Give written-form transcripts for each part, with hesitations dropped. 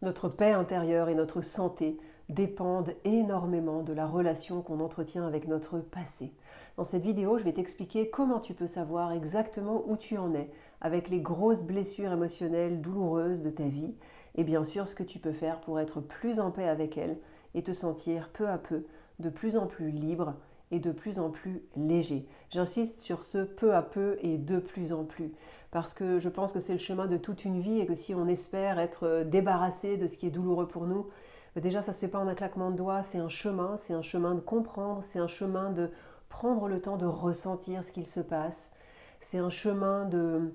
Notre paix intérieure et notre santé dépendent énormément de la relation qu'on entretient avec notre passé. Dans cette vidéo, je vais t'expliquer comment tu peux savoir exactement où tu en es avec les grosses blessures émotionnelles douloureuses de ta vie et bien sûr ce que tu peux faire pour être plus en paix avec elles et te sentir peu à peu de plus en plus libre et de plus en plus léger. J'insiste sur ce peu à peu et de plus en plus parce que je pense que c'est le chemin de toute une vie et que si on espère être débarrassé de ce qui est douloureux pour nous, déjà ça ne se fait pas en un claquement de doigts, c'est un chemin de comprendre, c'est un chemin de prendre le temps de ressentir ce qu'il se passe, c'est un chemin de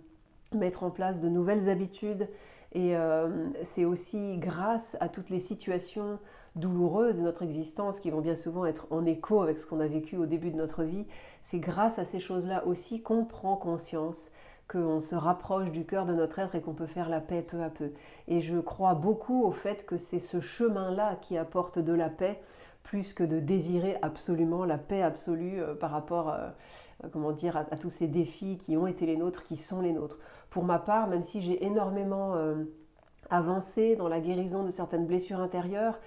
mettre en place de nouvelles habitudes et c'est aussi grâce à toutes les situations douloureuses de notre existence qui vont bien souvent être en écho avec ce qu'on a vécu au début de notre vie, c'est grâce à ces choses-là aussi qu'on prend conscience qu'on se rapproche du cœur de notre être et qu'on peut faire la paix peu à peu. Et je crois beaucoup au fait que c'est ce chemin-là qui apporte de la paix, plus que de désirer absolument la paix absolue par rapport comment dire, à tous ces défis qui ont été les nôtres, qui sont les nôtres. Pour ma part, même si j'ai énormément avancé dans la guérison de certaines blessures intérieures,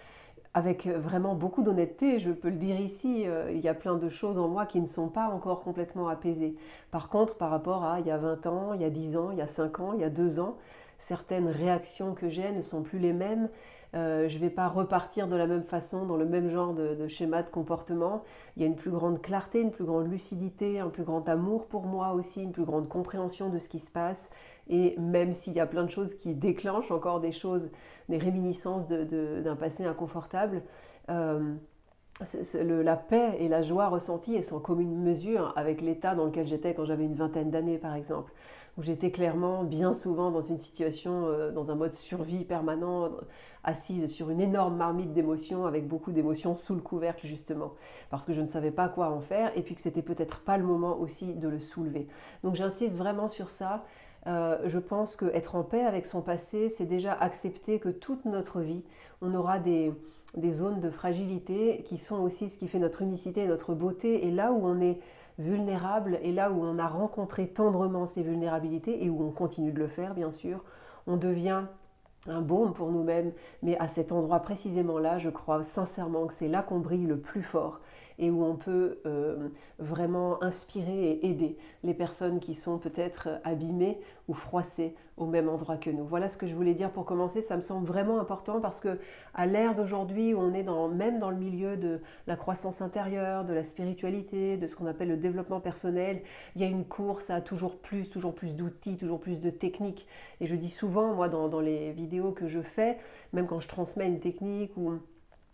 avec vraiment beaucoup d'honnêteté, je peux le dire ici, il y a plein de choses en moi qui ne sont pas encore complètement apaisées. Par contre, par rapport à il y a 20 ans, il y a 10 ans, il y a 5 ans, il y a 2 ans, certaines réactions que j'ai ne sont plus les mêmes. Je ne vais pas repartir de la même façon, dans le même genre de schéma de comportement. Il y a une plus grande clarté, une plus grande lucidité, un plus grand amour pour moi aussi, une plus grande compréhension de ce qui se passe. Et même s'il y a plein de choses qui déclenchent encore des choses, des réminiscences d'un passé inconfortable, la paix et la joie ressentie est sans commune mesure avec l'état dans lequel j'étais quand j'avais une vingtaine d'années par exemple, où j'étais clairement bien souvent dans une situation, dans un mode survie permanent, assise sur une énorme marmite d'émotions, avec beaucoup d'émotions sous le couvercle justement, parce que je ne savais pas quoi en faire et puis que c'était peut-être pas le moment aussi de le soulever. Donc j'insiste vraiment sur ça. Je pense qu'être en paix avec son passé, c'est déjà accepter que toute notre vie, on aura des zones de fragilité qui sont aussi ce qui fait notre unicité et notre beauté. Et là où on est vulnérable et là où on a rencontré tendrement ces vulnérabilités et où on continue de le faire, bien sûr, on devient un baume pour nous-mêmes. Mais à cet endroit précisément là, je crois sincèrement que c'est là qu'on brille le plus fort et où on peut vraiment inspirer et aider les personnes qui sont peut-être abîmées ou froissées au même endroit que nous. Voilà ce que je voulais dire pour commencer. Ça me semble vraiment important parce que à l'ère d'aujourd'hui où on est même dans le milieu de la croissance intérieure, de la spiritualité, de ce qu'on appelle le développement personnel, il y a une course à toujours plus d'outils, toujours plus de techniques. Et je dis souvent, moi, dans les vidéos que je fais, même quand je transmets une technique ou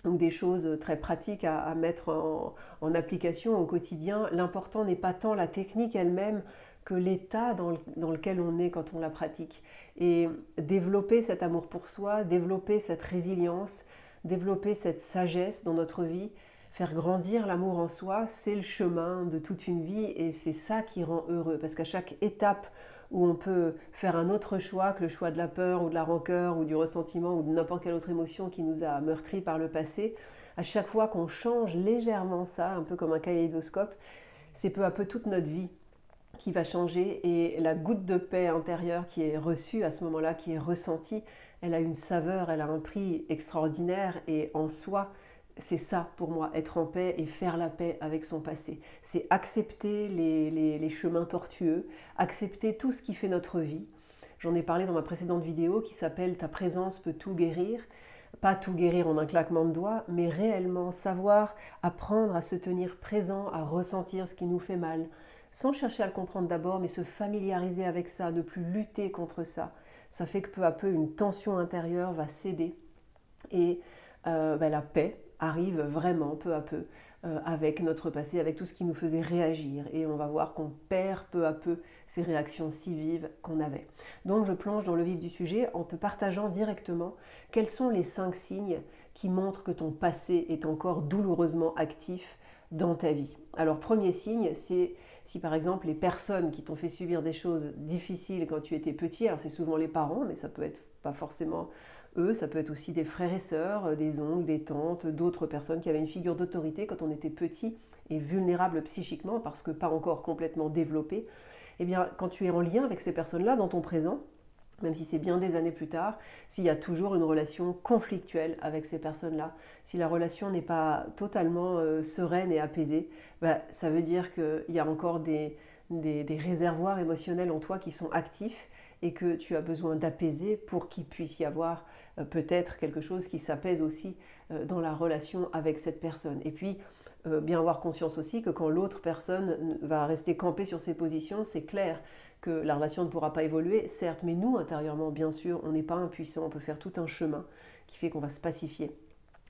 des choses très pratiques à mettre en application au quotidien, l'important n'est pas tant la technique elle-même que l'état dans lequel on est quand on la pratique. Et développer cet amour pour soi, développer cette résilience, développer cette sagesse dans notre vie, faire grandir l'amour en soi, c'est le chemin de toute une vie et c'est ça qui rend heureux. Parce qu'à chaque étape où on peut faire un autre choix que le choix de la peur ou de la rancœur ou du ressentiment ou de n'importe quelle autre émotion qui nous a meurtris par le passé, à chaque fois qu'on change légèrement ça, un peu comme un kaléidoscope, c'est peu à peu toute notre vie qui va changer et la goutte de paix intérieure qui est reçue à ce moment-là, qui est ressentie, elle a une saveur, elle a un prix extraordinaire et en soi, c'est ça pour moi, être en paix et faire la paix avec son passé. C'est accepter les chemins tortueux, accepter tout ce qui fait notre vie. J'en ai parlé dans ma précédente vidéo qui s'appelle « Ta présence peut tout guérir ». Pas tout guérir en un claquement de doigts, mais réellement savoir apprendre à se tenir présent, à ressentir ce qui nous fait mal, sans chercher à le comprendre d'abord, mais se familiariser avec ça, ne plus lutter contre ça. Ça fait que peu à peu, une tension intérieure va céder et la paix arrive vraiment peu à peu avec notre passé, avec tout ce qui nous faisait réagir. Et on va voir qu'on perd peu à peu ces réactions si vives qu'on avait. Donc je plonge dans le vif du sujet en te partageant directement quels sont les 5 signes qui montrent que ton passé est encore douloureusement actif dans ta vie. Alors premier signe, c'est si par exemple les personnes qui t'ont fait subir des choses difficiles quand tu étais petit, alors c'est souvent les parents, mais ça peut être pas forcément eux, ça peut être aussi des frères et sœurs, des oncles, des tantes, d'autres personnes qui avaient une figure d'autorité quand on était petit et vulnérable psychiquement parce que pas encore complètement développé. Eh bien, quand tu es en lien avec ces personnes-là dans ton présent, même si c'est bien des années plus tard, s'il y a toujours une relation conflictuelle avec ces personnes-là. Si la relation n'est pas totalement sereine et apaisée, bah, ça veut dire qu'il y a encore des réservoirs émotionnels en toi qui sont actifs et que tu as besoin d'apaiser pour qu'il puisse y avoir peut-être quelque chose qui s'apaise aussi dans la relation avec cette personne. Et puis, bien avoir conscience aussi que quand l'autre personne va rester campée sur ses positions, c'est clair que la relation ne pourra pas évoluer, certes, mais nous, intérieurement, bien sûr, on n'est pas impuissant, on peut faire tout un chemin qui fait qu'on va se pacifier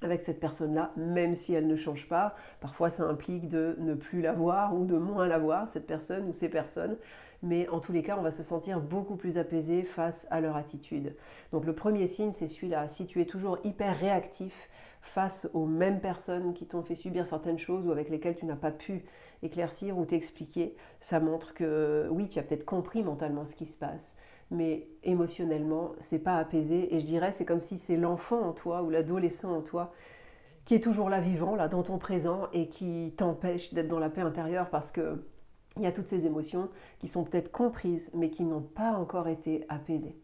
avec cette personne-là, même si elle ne change pas. Parfois, ça implique de ne plus la voir ou de moins la voir, cette personne ou ces personnes. Mais en tous les cas, on va se sentir beaucoup plus apaisé face à leur attitude. Donc le premier signe, c'est celui-là. Si tu es toujours hyper réactif face aux mêmes personnes qui t'ont fait subir certaines choses ou avec lesquelles tu n'as pas pu éclaircir ou t'expliquer, ça montre que oui, tu as peut-être compris mentalement ce qui se passe, mais émotionnellement, c'est pas apaisé. Et je dirais, c'est comme si c'est l'enfant en toi ou l'adolescent en toi qui est toujours là vivant, là dans ton présent et qui t'empêche d'être dans la paix intérieure parce que il y a toutes ces émotions qui sont peut-être comprises mais qui n'ont pas encore été apaisées.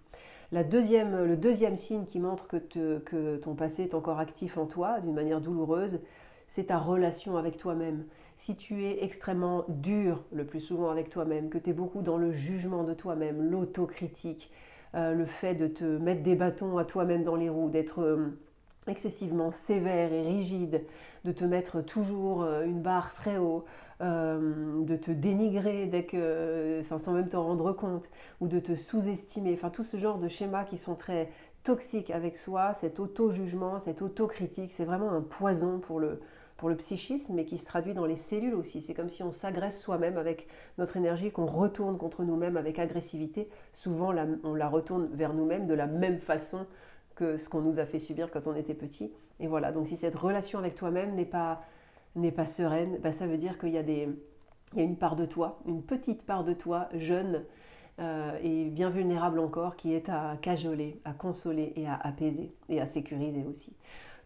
Le deuxième signe qui montre que ton passé est encore actif en toi d'une manière douloureuse, c'est ta relation avec toi-même. Si tu es extrêmement dur le plus souvent avec toi-même, que tu es beaucoup dans le jugement de toi-même, l'autocritique, le fait de te mettre des bâtons à toi-même dans les roues, d'être excessivement sévère et rigide, de te mettre toujours une barre très haut, de te dénigrer sans même t'en rendre compte, ou de te sous-estimer, enfin tout ce genre de schémas qui sont très toxiques avec soi, cet auto-jugement, cette autocritique, c'est vraiment un poison pour le psychisme, mais qui se traduit dans les cellules aussi. C'est comme si on s'agresse soi-même avec notre énergie, qu'on retourne contre nous-mêmes avec agressivité. Souvent, on la retourne vers nous-mêmes de la même façon que ce qu'on nous a fait subir quand on était petit. Et voilà, donc si cette relation avec toi-même n'est pas sereine, bah ça veut dire qu'il y a une part de toi, une petite part de toi, jeune et bien vulnérable encore, qui est à cajoler, à consoler et à apaiser et à sécuriser aussi.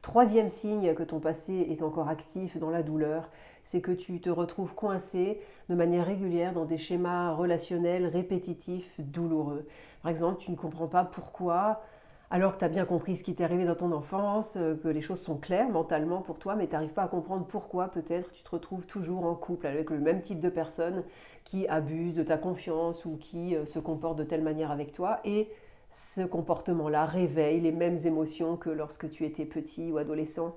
Troisième signe que ton passé est encore actif dans la douleur, c'est que tu te retrouves coincé de manière régulière dans des schémas relationnels répétitifs, douloureux. Par exemple, tu ne comprends pas pourquoi, alors que tu as bien compris ce qui t'est arrivé dans ton enfance, que les choses sont claires mentalement pour toi, mais tu n'arrives pas à comprendre pourquoi peut-être tu te retrouves toujours en couple avec le même type de personne qui abuse de ta confiance ou qui se comporte de telle manière avec toi. Et ce comportement-là réveille les mêmes émotions que lorsque tu étais petit ou adolescent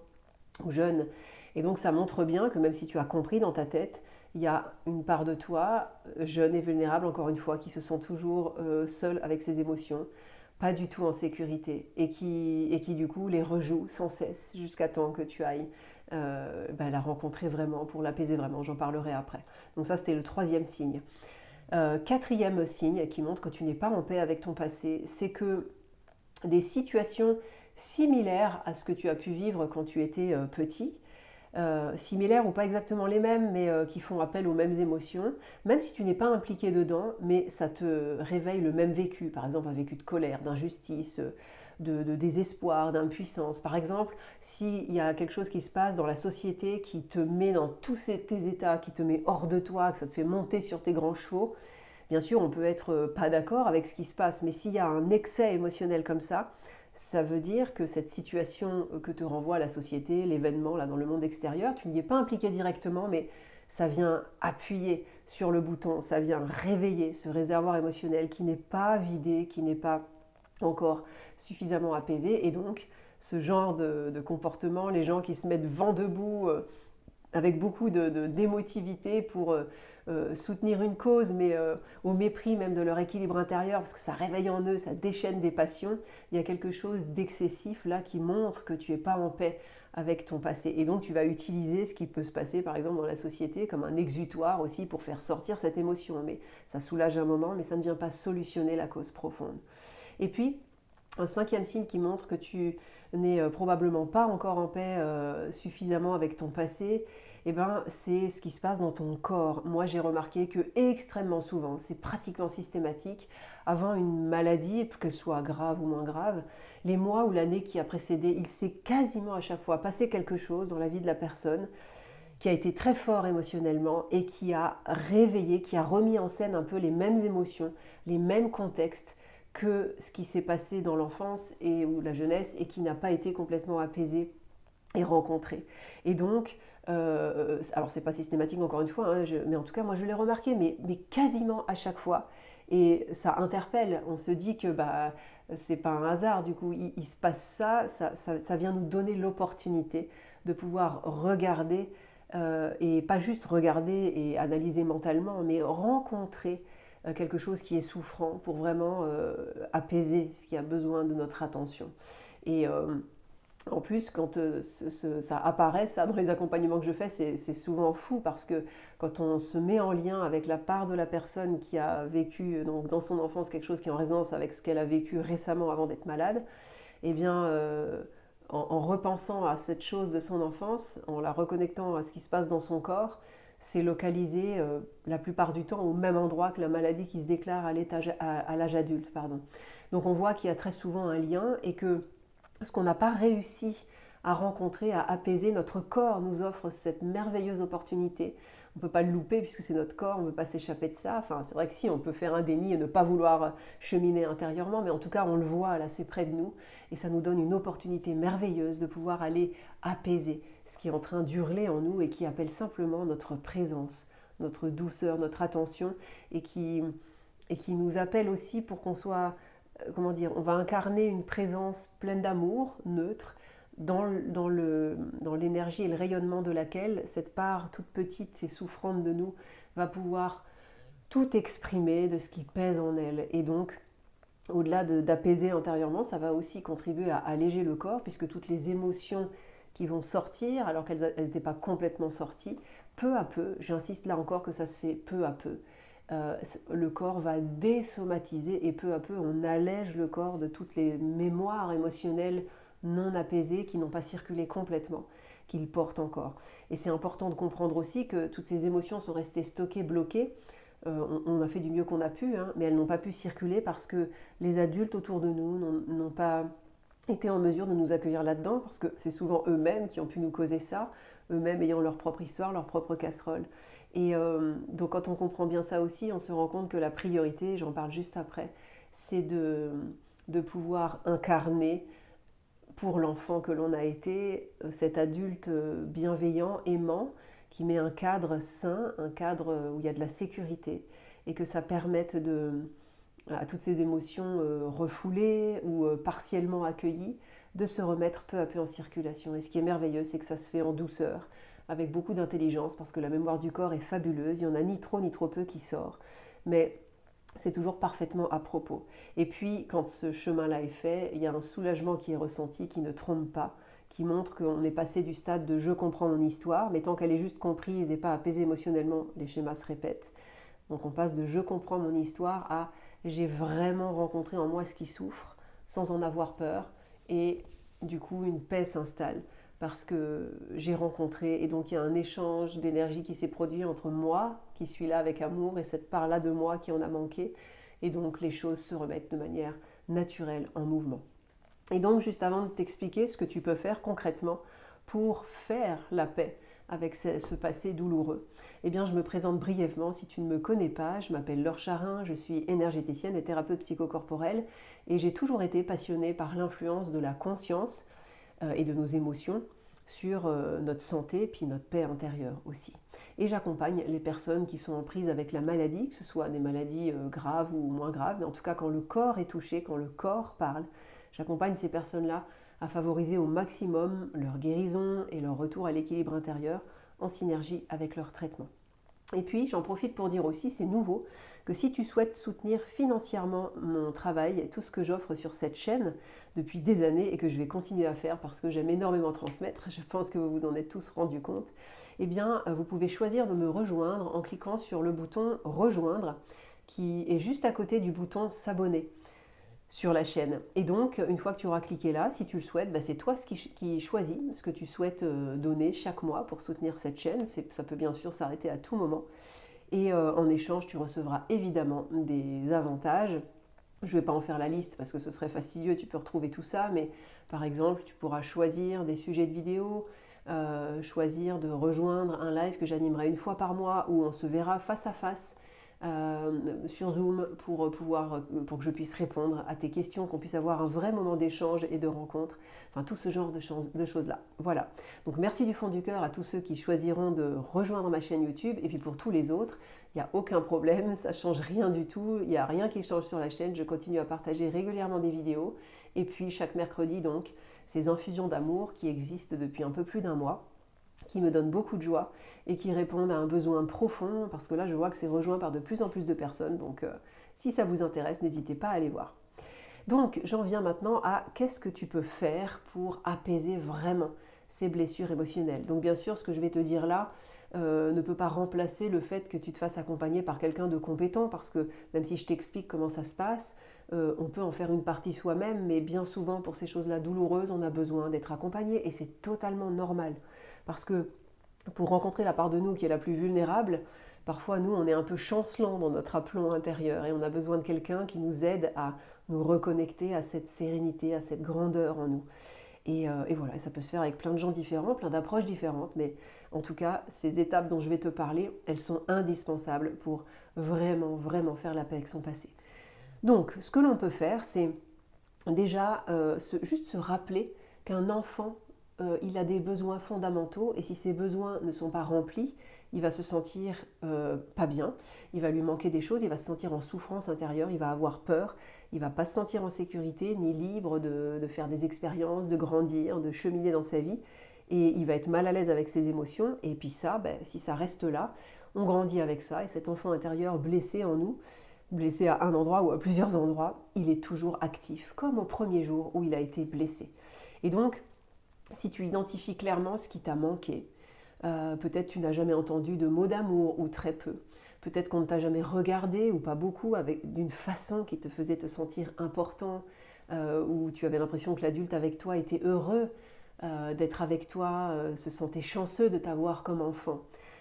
ou jeune. Et donc ça montre bien que même si tu as compris dans ta tête, il y a une part de toi, jeune et vulnérable encore une fois, qui se sent toujours seule avec ses émotions, pas du tout en sécurité et qui du coup les rejoue sans cesse jusqu'à temps que tu ailles la rencontrer vraiment pour l'apaiser vraiment. J'en parlerai après. Donc ça c'était le troisième signe. Quatrième signe qui montre que tu n'es pas en paix avec ton passé, c'est que des situations similaires à ce que tu as pu vivre quand tu étais petit, similaires ou pas exactement les mêmes, mais qui font appel aux mêmes émotions, même si tu n'es pas impliqué dedans, mais ça te réveille le même vécu, par exemple un vécu de colère, d'injustice, de désespoir, d'impuissance. Par exemple, s'il y a quelque chose qui se passe dans la société qui te met dans tous tes états, qui te met hors de toi, que ça te fait monter sur tes grands chevaux, bien sûr, on peut être pas d'accord avec ce qui se passe, mais s'il y a un excès émotionnel comme ça veut dire que cette situation que te renvoie la société, l'événement là dans le monde extérieur, tu n'y es pas impliqué directement, mais ça vient appuyer sur le bouton, ça vient réveiller ce réservoir émotionnel qui n'est pas vidé, qui n'est pas encore suffisamment apaisé. Et donc, ce genre de comportement, les gens qui se mettent vent debout avec beaucoup d'émotivité pour soutenir une cause, mais au mépris même de leur équilibre intérieur, parce que ça réveille en eux, ça déchaîne des passions, il y a quelque chose d'excessif là qui montre que tu n'es pas en paix avec ton passé. Et donc tu vas utiliser ce qui peut se passer par exemple dans la société comme un exutoire aussi pour faire sortir cette émotion. Mais ça soulage un moment, mais ça ne vient pas solutionner la cause profonde. Et puis, un cinquième signe qui montre que tu n'es probablement pas encore en paix suffisamment avec ton passé, eh ben, c'est ce qui se passe dans ton corps. Moi, j'ai remarqué que extrêmement souvent, c'est pratiquement systématique, avant une maladie, qu'elle soit grave ou moins grave, les mois ou l'année qui a précédé, il s'est quasiment à chaque fois passé quelque chose dans la vie de la personne qui a été très fort émotionnellement et qui a réveillé, qui a remis en scène un peu les mêmes émotions, les mêmes contextes que ce qui s'est passé dans l'enfance ou la jeunesse et qui n'a pas été complètement apaisé et rencontré. Et donc, alors c'est pas systématique encore une fois, hein, mais en tout cas moi je l'ai remarqué, mais quasiment à chaque fois. Et ça interpelle, on se dit que c'est pas un hasard, du coup il se passe ça vient nous donner l'opportunité de pouvoir regarder, et pas juste regarder et analyser mentalement, mais rencontrer quelque chose qui est souffrant pour vraiment apaiser ce qui a besoin de notre attention. Et en plus, quand ça apparaît, ça, dans les accompagnements que je fais, c'est souvent fou parce que quand on se met en lien avec la part de la personne qui a vécu donc, dans son enfance quelque chose qui est en résonance avec ce qu'elle a vécu récemment avant d'être malade, eh bien, en repensant à cette chose de son enfance, en la reconnectant à ce qui se passe dans son corps, c'est localisé la plupart du temps au même endroit que la maladie qui se déclare à l'âge adulte. Pardon. Donc on voit qu'il y a très souvent un lien et que ce qu'on n'a pas réussi à rencontrer, à apaiser, notre corps nous offre cette merveilleuse opportunité. On ne peut pas le louper puisque c'est notre corps, on ne peut pas s'échapper de ça. Enfin, c'est vrai que si, on peut faire un déni et ne pas vouloir cheminer intérieurement, mais en tout cas, on le voit là, c'est près de nous. Et ça nous donne une opportunité merveilleuse de pouvoir aller apaiser ce qui est en train d'hurler en nous et qui appelle simplement notre présence, notre douceur, notre attention et qui nous appelle aussi pour qu'on soit, comment dire, on va incarner une présence pleine d'amour, neutre, dans l'énergie et le rayonnement de laquelle cette part toute petite et souffrante de nous va pouvoir tout exprimer de ce qui pèse en elle. Et donc, au-delà d'apaiser intérieurement, ça va aussi contribuer à alléger le corps, puisque toutes les émotions qui vont sortir, alors qu'elles n'étaient pas complètement sorties, peu à peu, j'insiste là encore que ça se fait peu à peu, le corps va désomatiser et peu à peu on allège le corps de toutes les mémoires émotionnelles non apaisées qui n'ont pas circulé complètement, qu'il porte encore. Et c'est important de comprendre aussi que toutes ces émotions sont restées stockées, bloquées. On a fait du mieux qu'on a pu, hein, mais elles n'ont pas pu circuler parce que les adultes autour de nous n'ont pas été en mesure de nous accueillir là-dedans, parce que c'est souvent eux-mêmes qui ont pu nous causer ça, eux-mêmes ayant leur propre histoire, leur propre casserole. Et donc quand on comprend bien ça aussi, on se rend compte que la priorité, j'en parle juste après, c'est de pouvoir incarner pour l'enfant que l'on a été, cet adulte bienveillant, aimant, qui met un cadre sain, un cadre où il y a de la sécurité, et que ça permette à toutes ces émotions refoulées ou partiellement accueillies, de se remettre peu à peu en circulation. Et ce qui est merveilleux, c'est que ça se fait en douceur, avec beaucoup d'intelligence, parce que la mémoire du corps est fabuleuse, il n'y en a ni trop ni trop peu qui sort, mais c'est toujours parfaitement à propos. Et puis, quand ce chemin-là est fait, il y a un soulagement qui est ressenti, qui ne trompe pas, qui montre qu'on est passé du stade de je comprends mon histoire, mais tant qu'elle est juste comprise et pas apaisée émotionnellement, les schémas se répètent. Donc on passe de je comprends mon histoire à j'ai vraiment rencontré en moi ce qui souffre, sans en avoir peur, et du coup une paix s'installe parce que j'ai rencontré, et donc il y a un échange d'énergie qui s'est produit entre moi, qui suis là avec amour, et cette part-là de moi qui en a manqué, et donc les choses se remettent de manière naturelle en mouvement. Et donc juste avant de t'expliquer ce que tu peux faire concrètement pour faire la paix avec ce passé douloureux, eh bien je me présente brièvement si tu ne me connais pas. Je m'appelle Laure Charin, je suis énergéticienne et thérapeute psychocorporelle, et j'ai toujours été passionnée par l'influence de la conscience et de nos émotions sur notre santé puis notre paix intérieure aussi. Et j'accompagne les personnes qui sont en prise avec la maladie, que ce soit des maladies graves ou moins graves, mais en tout cas quand le corps est touché, quand le corps parle, j'accompagne ces personnes-là à favoriser au maximum leur guérison et leur retour à l'équilibre intérieur en synergie avec leur traitement. Et puis, j'en profite pour dire aussi, c'est nouveau, que si tu souhaites soutenir financièrement mon travail et tout ce que j'offre sur cette chaîne depuis des années et que je vais continuer à faire parce que j'aime énormément transmettre, je pense que vous vous en êtes tous rendu compte, eh bien, vous pouvez choisir de me rejoindre en cliquant sur le bouton Rejoindre qui est juste à côté du bouton S'abonner sur la chaîne. Et donc, une fois que tu auras cliqué là, si tu le souhaites, c'est toi qui choisis ce que tu souhaites donner chaque mois pour soutenir cette chaîne. Ça peut bien sûr s'arrêter à tout moment. Et en échange, tu recevras évidemment des avantages. Je ne vais pas en faire la liste parce que ce serait fastidieux, tu peux retrouver tout ça, mais par exemple, tu pourras choisir des sujets de vidéo, choisir de rejoindre un live que j'animerai une fois par mois où on se verra face à face, sur Zoom pour que je puisse répondre à tes questions, qu'on puisse avoir un vrai moment d'échange et de rencontre, enfin tout ce genre de choses-là. Voilà. Donc merci du fond du cœur à tous ceux qui choisiront de rejoindre ma chaîne YouTube, et puis pour tous les autres, il n'y a aucun problème, ça ne change rien du tout, il n'y a rien qui change sur la chaîne, je continue à partager régulièrement des vidéos, et puis chaque mercredi donc, ces infusions d'amour qui existent depuis un peu plus d'un mois, qui me donnent beaucoup de joie et qui répondent à un besoin profond, parce que là je vois que c'est rejoint par de plus en plus de personnes, donc si ça vous intéresse, n'hésitez pas à aller voir. Donc j'en viens maintenant à qu'est-ce que tu peux faire pour apaiser vraiment ces blessures émotionnelles. Donc bien sûr, ce que je vais te dire là ne peut pas remplacer le fait que tu te fasses accompagner par quelqu'un de compétent, parce que même si je t'explique comment ça se passe, on peut en faire une partie soi-même, mais bien souvent pour ces choses-là douloureuses, on a besoin d'être accompagné, et c'est totalement normal. Parce que pour rencontrer la part de nous qui est la plus vulnérable, parfois nous on est un peu chancelant dans notre aplomb intérieur, et on a besoin de quelqu'un qui nous aide à nous reconnecter à cette sérénité, à cette grandeur en nous. Et voilà, et ça peut se faire avec plein de gens différents, plein d'approches différentes, mais en tout cas, ces étapes dont je vais te parler, elles sont indispensables pour vraiment, vraiment faire la paix avec son passé. Donc, ce que l'on peut faire, c'est déjà juste se rappeler qu'un enfant, il a des besoins fondamentaux, et si ces besoins ne sont pas remplis, il va se sentir pas bien, il va lui manquer des choses, il va se sentir en souffrance intérieure, il va avoir peur, il va pas se sentir en sécurité ni libre de faire des expériences, de grandir, de cheminer dans sa vie, et il va être mal à l'aise avec ses émotions, et puis ça, si ça reste là, on grandit avec ça, et cet enfant intérieur blessé en nous, blessé à un endroit ou à plusieurs endroits, il est toujours actif, comme au premier jour où il a été blessé. Et donc, si tu identifies clairement ce qui t'a manqué, peut-être tu n'as jamais entendu de mots d'amour ou très peu, peut-être qu'on ne t'a jamais regardé ou pas beaucoup d'une façon qui te faisait te sentir important, où tu avais l'impression que l'adulte avec toi était heureux d'être avec toi, se sentait chanceux de t'avoir comme enfant.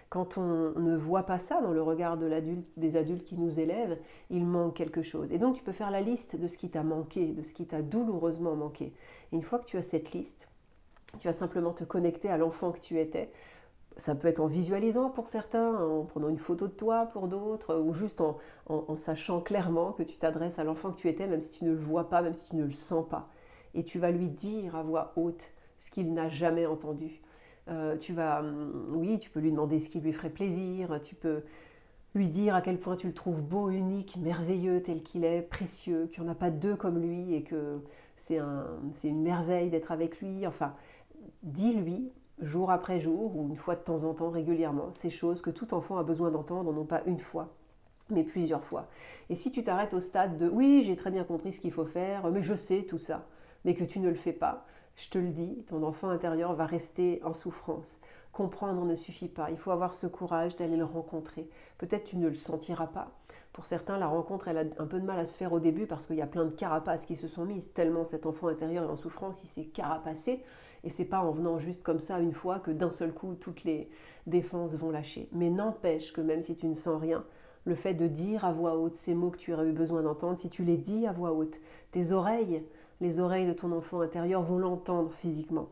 Quand on ne voit pas ça dans le regard des adultes qui nous élèvent, il manque quelque chose. Et donc tu peux faire la liste de ce qui t'a manqué, de ce qui t'a douloureusement manqué. Et une fois que tu as cette liste, tu vas simplement te connecter à l'enfant que tu étais. Ça peut être en visualisant pour certains, en prenant une photo de toi pour d'autres, ou juste en sachant clairement que tu t'adresses à l'enfant que tu étais, même si tu ne le vois pas, même si tu ne le sens pas. Et tu vas lui dire à voix haute ce qu'il n'a jamais entendu. Oui, tu peux lui demander ce qui lui ferait plaisir, tu peux lui dire à quel point tu le trouves beau, unique, merveilleux tel qu'il est, précieux, qu'il n'y en a pas deux comme lui, et que c'est une merveille d'être avec lui. Enfin, dis-lui, jour après jour, ou une fois de temps en temps, régulièrement, ces choses que tout enfant a besoin d'entendre, non pas une fois, mais plusieurs fois. Et si tu t'arrêtes au stade de « oui, j'ai très bien compris ce qu'il faut faire, mais je sais tout ça », mais que tu ne le fais pas, je te le dis, ton enfant intérieur va rester en souffrance. Comprendre ne suffit pas, il faut avoir ce courage d'aller le rencontrer. Peut-être tu ne le sentiras pas. Pour certains, la rencontre, elle a un peu de mal à se faire au début parce qu'il y a plein de carapaces qui se sont mises, tellement cet enfant intérieur est en souffrance, il s'est carapacé. Et c'est pas en venant juste comme ça une fois que d'un seul coup toutes les défenses vont lâcher. Mais n'empêche que même si tu ne sens rien, le fait de dire à voix haute ces mots que tu aurais eu besoin d'entendre, si tu les dis à voix haute, tes oreilles, les oreilles de ton enfant intérieur vont l'entendre physiquement.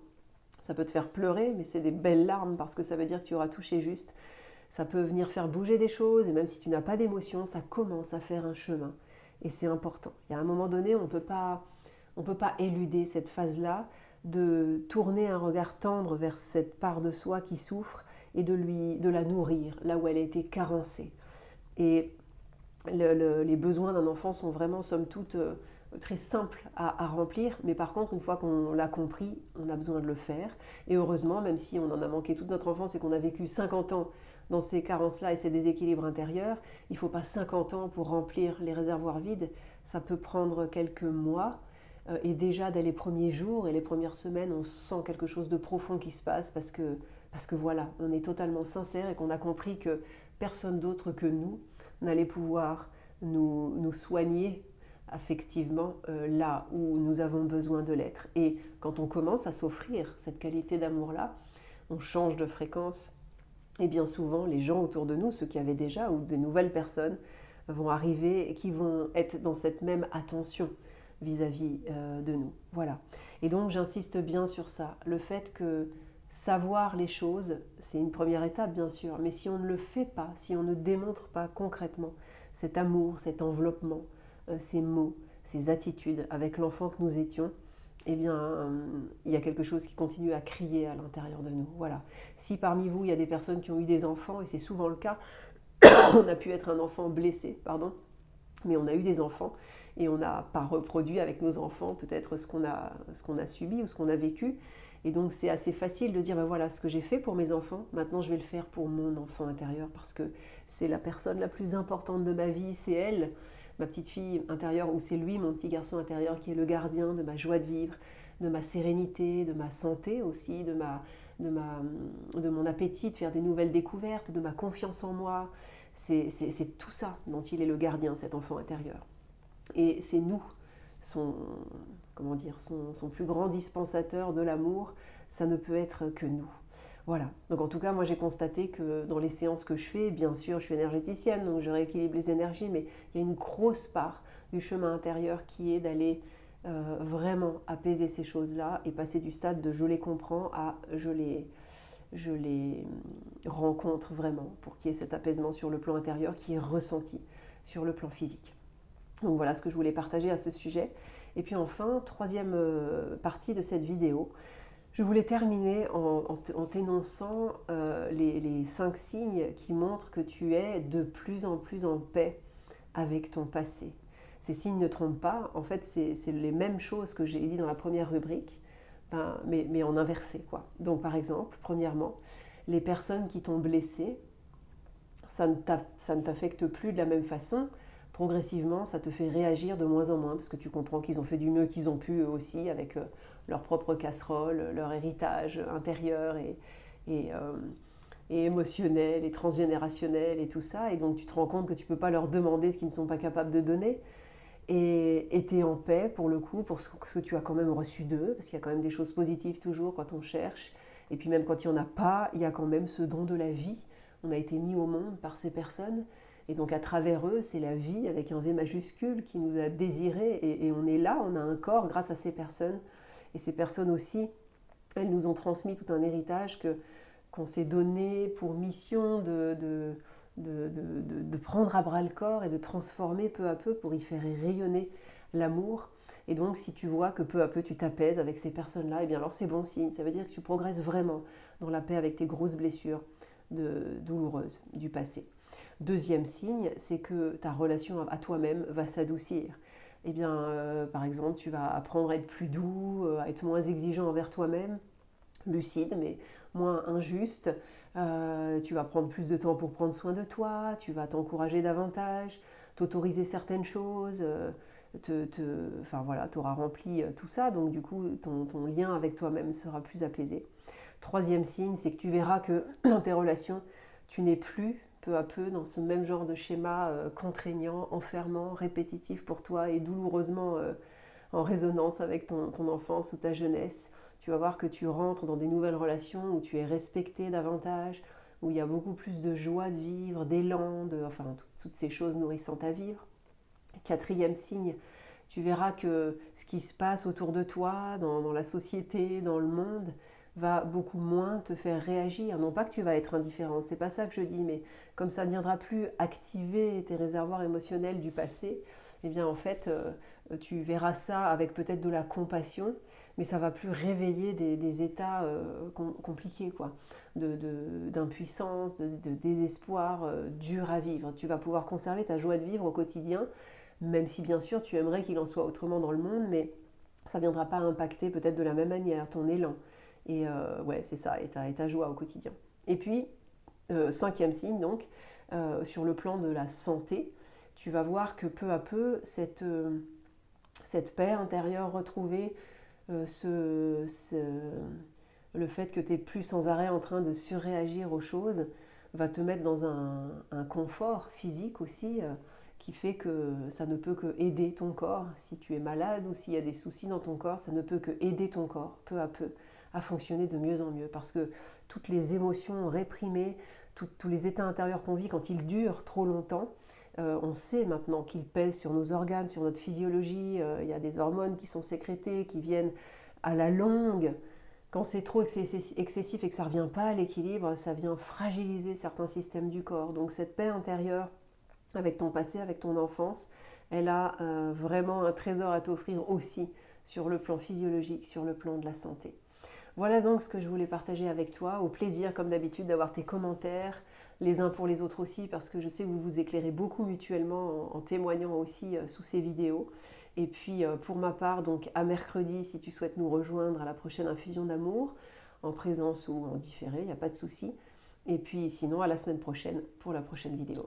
Ça peut te faire pleurer, mais c'est des belles larmes parce que ça veut dire que tu auras touché juste. Ça peut venir faire bouger des choses, et même si tu n'as pas d'émotion, ça commence à faire un chemin. Et c'est important. Il y a un moment donné, on ne peut pas éluder cette phase-là, de tourner un regard tendre vers cette part de soi qui souffre et de la nourrir là où elle a été carencée. Et les besoins d'un enfant sont vraiment, somme toute, très simples à remplir, mais par contre, une fois qu'on l'a compris, on a besoin de le faire. Et heureusement, même si on en a manqué toute notre enfance et qu'on a vécu 50 ans dans ces carences-là et ces déséquilibres intérieurs, il ne faut pas 50 ans pour remplir les réservoirs vides. Ça peut prendre quelques mois, et déjà dès les premiers jours et les premières semaines, on sent quelque chose de profond qui se passe parce que voilà, on est totalement sincère et qu'on a compris que personne d'autre que nous n'allait pouvoir nous soigner affectivement là où nous avons besoin de l'être. Et quand on commence à s'offrir cette qualité d'amour-là, on change de fréquence, et bien souvent les gens autour de nous, ceux qui avaient déjà ou des nouvelles personnes, vont arriver et qui vont être dans cette même attention vis-à-vis de nous. Voilà. Et donc j'insiste bien sur ça, le fait que savoir les choses, c'est une première étape bien sûr, mais si on ne le fait pas, si on ne démontre pas concrètement, cet amour, cet enveloppement, ces mots, ces attitudes avec l'enfant que nous étions, eh bien, il y a quelque chose qui continue à crier à l'intérieur de nous. Voilà. Si parmi vous, il y a des personnes qui ont eu des enfants, et c'est souvent le cas, on a pu être un enfant blessé, pardon, mais on a eu des enfants et on n'a pas reproduit avec nos enfants peut-être ce qu'on a subi ou ce qu'on a vécu. Et donc c'est assez facile de dire, ben voilà, ce que j'ai fait pour mes enfants, maintenant je vais le faire pour mon enfant intérieur, parce que c'est la personne la plus importante de ma vie, c'est elle, ma petite fille intérieure, ou c'est lui, mon petit garçon intérieur, qui est le gardien de ma joie de vivre, de ma sérénité, de ma santé aussi, de mon appétit de faire des nouvelles découvertes, de ma confiance en moi. C'est tout ça dont il est le gardien, cet enfant intérieur. Et c'est nous, son, son plus grand dispensateur de l'amour, ça ne peut être que nous. Voilà. Donc en tout cas, moi j'ai constaté que dans les séances que je fais, bien sûr, je suis énergéticienne, donc je rééquilibre les énergies, mais il y a une grosse part du chemin intérieur qui est d'aller vraiment apaiser ces choses-là et passer du stade de je les comprends à je les rencontre vraiment pour qu'il y ait cet apaisement sur le plan intérieur qui est ressenti sur le plan physique. Donc voilà ce que je voulais partager à ce sujet. Et puis enfin, troisième partie de cette vidéo, je voulais terminer en t'énonçant les 5 signes qui montrent que tu es de plus en paix avec ton passé. Ces signes ne trompent pas, en fait c'est les mêmes choses que j'ai dit dans la première rubrique, mais en inversé, quoi. Donc par exemple, premièrement, les personnes qui t'ont blessé, ça ne t'affecte plus de la même façon. Progressivement, ça te fait réagir de moins en moins, parce que tu comprends qu'ils ont fait du mieux qu'ils ont pu eux aussi, avec leur propre casserole, leur héritage intérieur et émotionnel et transgénérationnel et tout ça. Et donc tu te rends compte que tu ne peux pas leur demander ce qu'ils ne sont pas capables de donner. Et tu es en paix pour le coup, pour ce que tu as quand même reçu d'eux, parce qu'il y a quand même des choses positives toujours quand on cherche. Et puis même quand il n'y en a pas, il y a quand même ce don de la vie. On a été mis au monde par ces personnes. Et donc à travers eux, c'est la vie avec un V majuscule qui nous a désirés. Et on est là, on a un corps grâce à ces personnes. Et ces personnes aussi, elles nous ont transmis tout un héritage qu'on s'est donné pour mission de prendre à bras le corps et de transformer peu à peu pour y faire rayonner l'amour. Et donc si tu vois que peu à peu tu t'apaises avec ces personnes-là, et bien alors c'est bon signe, ça veut dire que tu progresses vraiment dans la paix avec tes grosses blessures douloureuses du passé. Deuxième signe, c'est que ta relation à toi-même va s'adoucir. Eh bien, par exemple, tu vas apprendre à être plus doux, à être moins exigeant envers toi-même, lucide, mais moins injuste. Tu vas prendre plus de temps pour prendre soin de toi, tu vas t'encourager davantage, t'autoriser certaines choses, enfin voilà, tu auras rempli tout ça, donc du coup, ton lien avec toi-même sera plus apaisé. Troisième signe, c'est que tu verras que dans tes relations, tu n'es plus peu à peu dans ce même genre de schéma contraignant, enfermant, répétitif pour toi et douloureusement en résonance avec ton enfance ou ta jeunesse. Tu vas voir que tu rentres dans des nouvelles relations où tu es respecté davantage, où il y a beaucoup plus de joie de vivre, d'élan, enfin toutes ces choses nourrissantes à vivre. Quatrième signe, tu verras que ce qui se passe autour de toi, dans la société, dans le monde, va beaucoup moins te faire réagir. Non pas que tu vas être indifférent, c'est pas ça que je dis, mais comme ça ne viendra plus activer tes réservoirs émotionnels du passé, eh bien en fait, tu verras ça avec peut-être de la compassion, mais ça va plus réveiller des états compliqués, quoi, d'impuissance, de désespoir dur à vivre. Tu vas pouvoir conserver ta joie de vivre au quotidien, même si bien sûr tu aimerais qu'il en soit autrement dans le monde, mais ça ne viendra pas impacter peut-être de la même manière ton élan. Et ouais, c'est ça, et ta joie au quotidien. Et puis, cinquième signe, donc, sur le plan de la santé, tu vas voir que peu à peu, cette paix intérieure retrouvée, le fait que tu n'es plus sans arrêt en train de surréagir aux choses, va te mettre dans un confort physique aussi, qui fait que ça ne peut que aider ton corps. Si tu es malade ou s'il y a des soucis dans ton corps, ça ne peut que aider ton corps, peu à peu, à fonctionner de mieux en mieux. Parce que toutes les émotions réprimées, tous les états intérieurs qu'on vit, quand ils durent trop longtemps, on sait maintenant qu'ils pèsent sur nos organes, sur notre physiologie. Il y a des hormones qui sont sécrétées, qui viennent à la longue. Quand c'est trop excessif et que ça ne revient pas à l'équilibre, ça vient fragiliser certains systèmes du corps. Donc cette paix intérieure, avec ton passé, avec ton enfance, elle a vraiment un trésor à t'offrir aussi sur le plan physiologique, sur le plan de la santé. Voilà donc ce que je voulais partager avec toi. Au plaisir, comme d'habitude, d'avoir tes commentaires, les uns pour les autres aussi, parce que je sais que vous vous éclairez beaucoup mutuellement en témoignant aussi sous ces vidéos. Et puis pour ma part, donc à mercredi, si tu souhaites nous rejoindre à la prochaine infusion d'amour, en présence ou en différé, il n'y a pas de souci. Et puis sinon, à la semaine prochaine pour la prochaine vidéo.